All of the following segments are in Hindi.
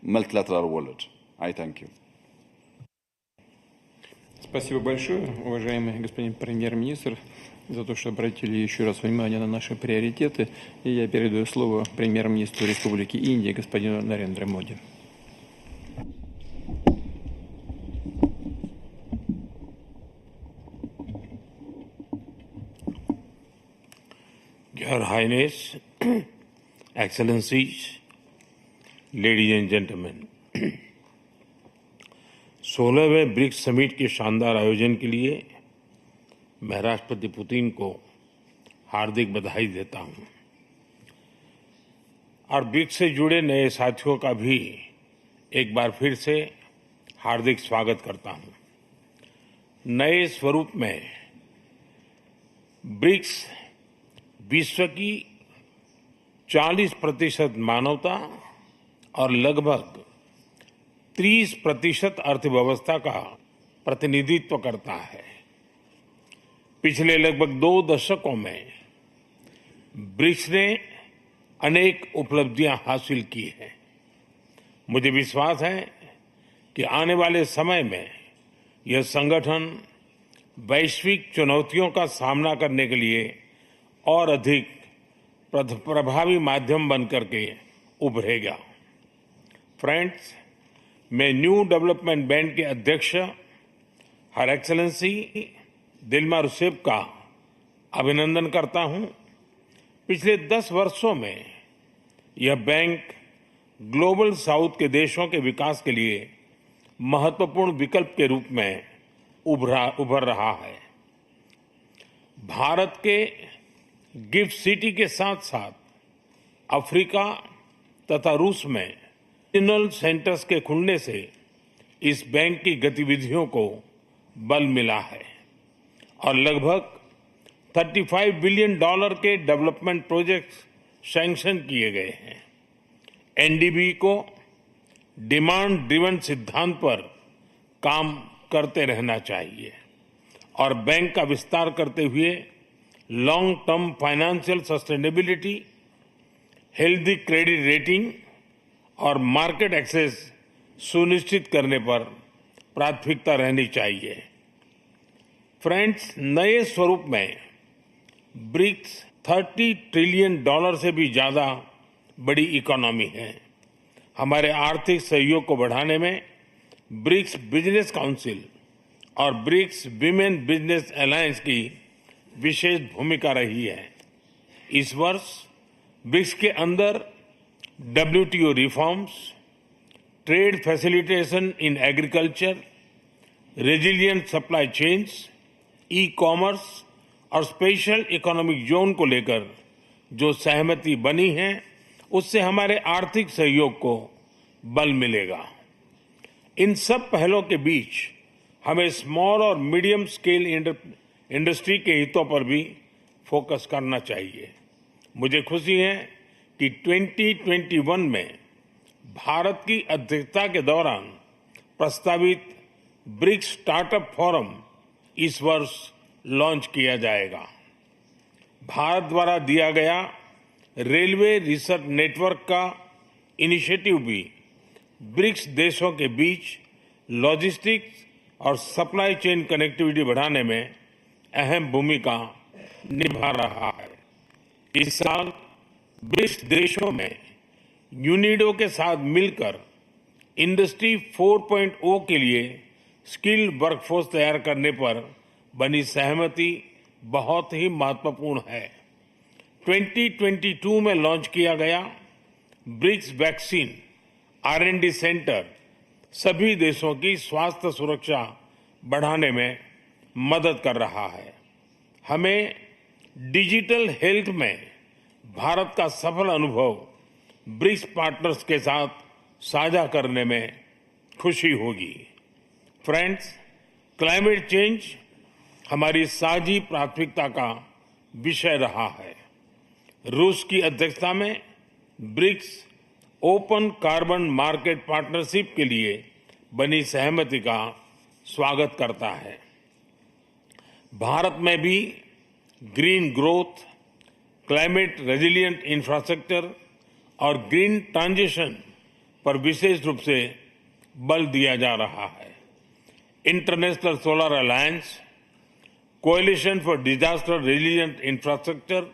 multilateral world. I thank you. Спасибо большое, уважаемый господин премьер-министр, за то, что обратили еще раз внимание на наши приоритеты. И я передаю слово премьер-министру Республики Индия, господину Нарендра Моди. Your Highness, Excellencies, ladies and gentlemen, 16वें ब्रिक्स समिट के शानदार आयोजन के लिए मैं राष्ट्रपति पुतिन को हार्दिक बधाई देता हूं और ब्रिक्स से जुड़े नए साथियों का भी एक बार फिर से हार्दिक स्वागत करता हूं। नए स्वरूप में ब्रिक्स विश्व की 40% मानवता और लगभग 30% अर्थव्यवस्था का प्रतिनिधित्व करता है। पिछले लगभग 2 दशकों में ब्रिक्स ने अनेक उपलब्धियां हासिल की हैं। मुझे विश्वास है कि आने वाले समय में यह संगठन वैश्विक चुनौतियों का सामना करने के लिए और अधिक प्रभावी माध्यम बनकर के उभरेगा। फ्रेंड्स, मैं न्यू डेवलपमेंट बैंक के अध्यक्ष हर एक्सेलेंसी दिल्मा रूसेफ का अभिनंदन करता हूं। पिछले 10 वर्षों में यह बैंक ग्लोबल साउथ के देशों के विकास के लिए महत्वपूर्ण विकल्प के रूप में उभर रहा है। भारत के गिफ्ट सिटी के साथ साथ अफ्रीका तथा रूस में रीजनल सेंटर्स के खुलने से इस बैंक की गतिविधियों को बल मिला है और लगभग $35 बिलियन के डेवलपमेंट प्रोजेक्ट्स सैंक्शन किए गए हैं। एनडीबी को डिमांड ड्रिवन सिद्धांत पर काम करते रहना चाहिए और बैंक का विस्तार करते हुए long term financial sustainability, healthy credit rating और मार्केट एक्सेस सुनिश्चित करने पर प्राथमिकता रहनी चाहिए। फ्रेंड्स, नए स्वरूप में ब्रिक्स $30 ट्रिलियन से भी ज्यादा बड़ी इकोनॉमी है। हमारे आर्थिक सहयोग को बढ़ाने में ब्रिक्स बिजनेस काउंसिल और ब्रिक्स विमेन बिजनेस अलायंस की विशेष भूमिका रही है। इस वर्ष ब्रिक्स के अंदर WTO reforms, trade facilitation in agriculture, resilient supply chains, e commerce और स्पेशल इकोनॉमिक जोन को लेकर जो सहमति बनी है उससे हमारे आर्थिक सहयोग को बल मिलेगा। इन सब पहलों के बीच हमें स्मॉल और मीडियम स्केल इंडस्ट्री के हितों पर भी फोकस करना चाहिए। मुझे खुशी है कि 2021 में भारत की अध्यक्षता के दौरान प्रस्तावित ब्रिक्स स्टार्टअप फोरम इस वर्ष लॉन्च किया जाएगा। भारत द्वारा दिया गया रेलवे रिसर्च नेटवर्क का इनिशिएटिव भी ब्रिक्स देशों के बीच लॉजिस्टिक्स और सप्लाई चेन कनेक्टिविटी बढ़ाने में अहम भूमिका निभा रहा है। इस साल ब्रिक्स देशों में यूनिडो के साथ मिलकर इंडस्ट्री 4.0 के लिए स्किल्ड वर्कफोर्स तैयार करने पर बनी सहमति बहुत ही महत्वपूर्ण है। 2022 में लॉन्च किया गया ब्रिक्स वैक्सीन R&D सेंटर सभी देशों की स्वास्थ्य सुरक्षा बढ़ाने में मदद कर रहा है। हमें डिजिटल हेल्थ में भारत का सफल अनुभव ब्रिक्स पार्टनर्स के साथ साझा करने में खुशी होगी। फ्रेंड्स, क्लाइमेट चेंज हमारी साझी प्राथमिकता का विषय रहा है। रूस की अध्यक्षता में BRICS open carbon market partnership के लिए बनी सहमति का स्वागत करता है। भारत में भी green growth, climate resilient infrastructure और ग्रीन ट्रांजिशन पर विशेष रूप से बल दिया जा रहा है। International solar alliance, coalition for disaster resilient infrastructure,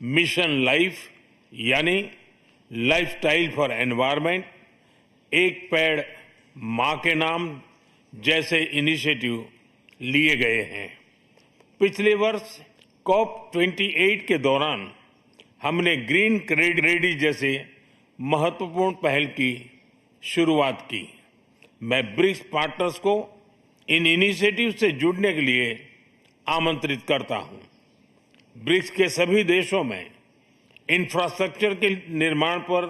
mission life यानी लाइफस्टाइल फॉर एनवायरनमेंट, एक पेड़ मां के नाम जैसे इनिशिएटिव लिए गए हैं। पिछले वर्ष COP28 के दौरान हमने ग्रीन क्रेडिट जैसे महत्वपूर्ण पहल की शुरुआत की। मैं ब्रिक्स पार्टनर्स को इन इनिशिएटिव से जुड़ने के लिए आमंत्रित करता हूं। ब्रिक्स के सभी देशों में इंफ्रास्ट्रक्चर के निर्माण पर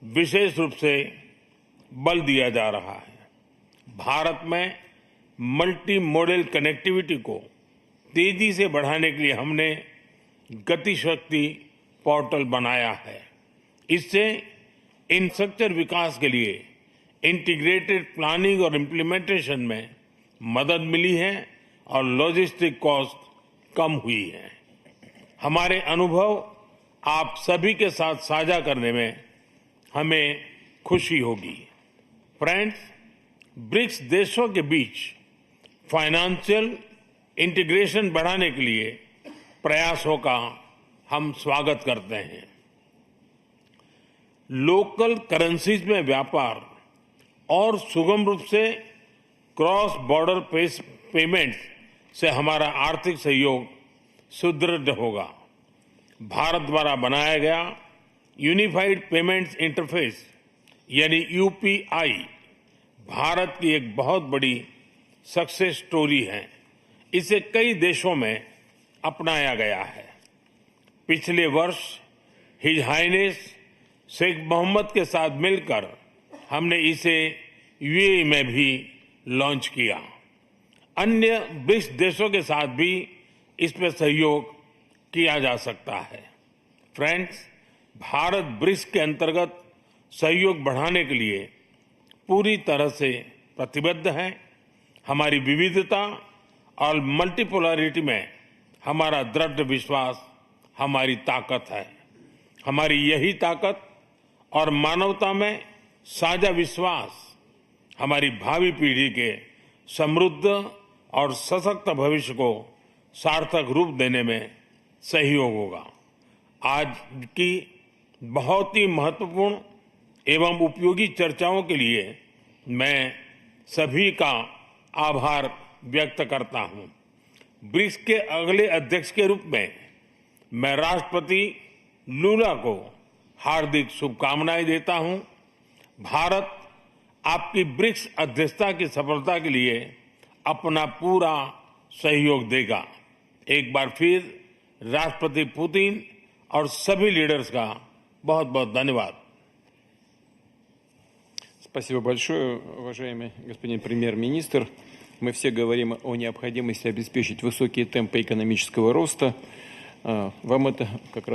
विशेष रूप से बल दिया जा रहा है। भारत में मल्टी मॉडल कनेक्टिविटी को तेजी से बढ़ाने के लिए हमने गति शक्ति पोर्टल बनाया है। इससे इंफ्रास्ट्रक्चर विकास के लिए इंटीग्रेटेड प्लानिंग और इम्प्लीमेंटेशन में मदद मिली है और लॉजिस्टिक कॉस्ट कम हुई है। हमारे अनुभव आप सभी के साथ साझा करने में हमें खुशी होगी। फ्रेंड्स, ब्रिक्स देशों के बीच फाइनेंशियल इंटीग्रेशन बढ़ाने के लिए प्रयासों का हम स्वागत करते हैं। लोकल करेंसीज में व्यापार और सुगम रूप से क्रॉस बॉर्डर पेमेंट से हमारा आर्थिक सहयोग सुदृढ़ होगा। भारत द्वारा बनाया गया यूनिफाइड पेमेंट्स इंटरफेस यानी यूपीआई भारत की एक बहुत बड़ी सक्सेस स्टोरी है। इसे कई देशों में अपनाया गया है। पिछले वर्ष हिज हाइनेस शेख मोहम्मद के साथ मिलकर हमने इसे यूएई में भी लॉन्च किया। अन्य ब्रिक्स देशों के साथ भी इसमें सहयोग किया जा सकता है। फ्रेंड्स, भारत ब्रिक्स के अंतर्गत सहयोग बढ़ाने के लिए पूरी तरह से प्रतिबद्ध है। हमारी विविधता और मल्टीपोलरिटी में हमारा दृढ़ विश्वास हमारी ताकत है। हमारी यही ताकत और मानवता में साझा विश्वास हमारी भावी पीढ़ी के समृद्ध और सशक्त भविष्य को सार्थक रूप देने में सहयोग होगा। आज की बहुत ही महत्वपूर्ण एवं उपयोगी चर्चाओं के लिए मैं सभी का आभार व्यक्त करता हूं। ब्रिक्स के अगले अध्यक्ष के रूप में मैं राष्ट्रपति लूला को हार्दिक शुभकामनाएं देता हूं। भारत आपकी ब्रिक्स अध्यक्षता की सफलता के लिए अपना पूरा सहयोग देगा। एक बार फिर राष्ट्रपति पुतिन और सभी लीडर्स का बहुत बहुत धन्यवाद। Спасибо большое, уважаемый господин премьер-министр. Мы все говорим о необходимости обеспечить высокие темпы экономического роста. Вам это как раз